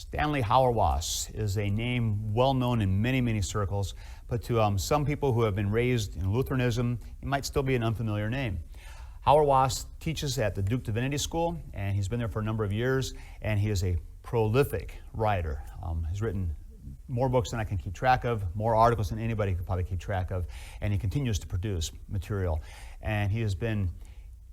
Stanley Hauerwas is a name well known in many, many circles, but to some people who have been raised in Lutheranism, it might still be an unfamiliar name. Hauerwas teaches at the Duke Divinity School, and he's been there for a number of years, and he is a prolific writer. He's written more books than I can keep track of, more articles than anybody could probably keep track of, and he continues to produce material. And he has been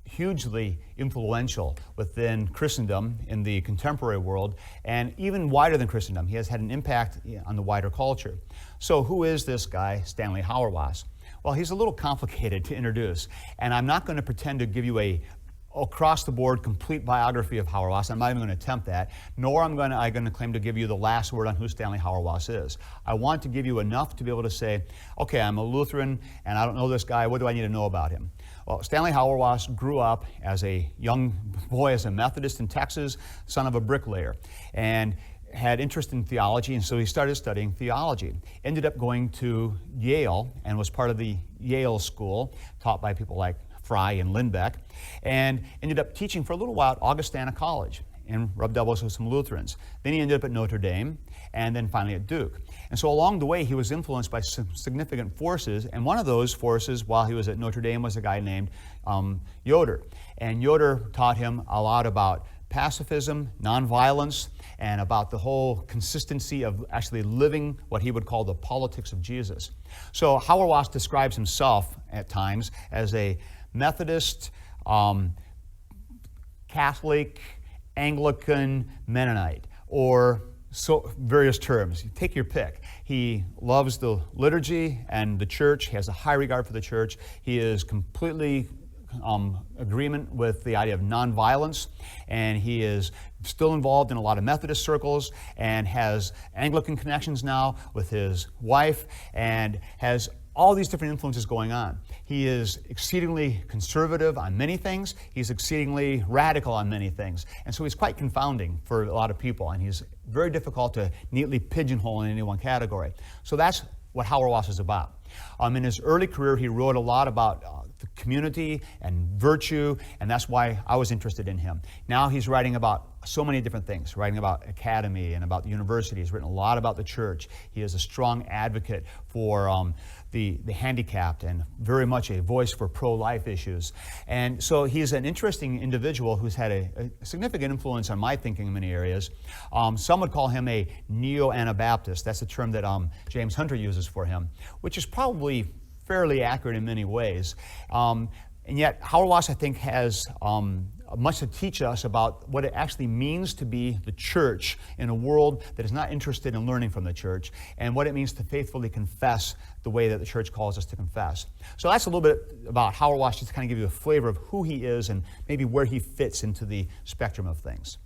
hugely influential within Christendom in the contemporary world, and even wider than Christendom. He has had an impact on the wider culture. So who is this guy, Stanley Hauerwas? Well, he's a little complicated to introduce, and I'm not going to pretend to give you a across-the-board complete biography of Hauerwas. I'm not even going to attempt that, nor am I going to claim to give you the last word on who Stanley Hauerwas is. I want to give you enough to be able to say, okay, I'm a Lutheran, and I don't know this guy. What do I need to know about him? Well, Stanley Hauerwas grew up as a young boy as a Methodist in Texas, son of a bricklayer, and had interest in theology, and so he started studying theology. Ended up going to Yale and was part of the Yale School, taught by people like Fry and Lindbeck, and ended up teaching for a little while at Augustana College and rubbed elbows with some Lutherans. Then he ended up at Notre Dame, and then finally at Duke. And so along the way, he was influenced by some significant forces, and one of those forces while he was at Notre Dame was a guy named Yoder. And Yoder taught him a lot about pacifism, nonviolence, and about the whole consistency of actually living what he would call the politics of Jesus. So Hauerwas describes himself at times as a Methodist, Catholic, Anglican, Mennonite, or so various terms. You take your pick. He loves the liturgy and the church. He has a high regard for the church. He is completely agreement with the idea of nonviolence, and he is still involved in a lot of Methodist circles and has Anglican connections now with his wife and has all these different influences going on. He is exceedingly conservative on many things. He's exceedingly radical on many things. And so he's quite confounding for a lot of people, and he's very difficult to neatly pigeonhole in any one category. So that's what Hauerwas is about. In his early career, he wrote a lot about the community and virtue, and that's why I was interested in him. Now he's writing about so many different things, writing about academy and about the university. He's written a lot about the church. He is a strong advocate for the handicapped and very much a voice for pro-life issues. And so he's an interesting individual who's had a significant influence on my thinking in many areas. Some would call him a neo-Anabaptist. That's the term that James Hunter uses for him, which is probably fairly accurate in many ways. And yet Hauerwas, I think, has much to teach us about what it actually means to be the church in a world that is not interested in learning from the church, and what it means to faithfully confess the way that the church calls us to confess. So that's a little bit about Hauerwas, just to kind of give you a flavor of who he is and maybe where he fits into the spectrum of things.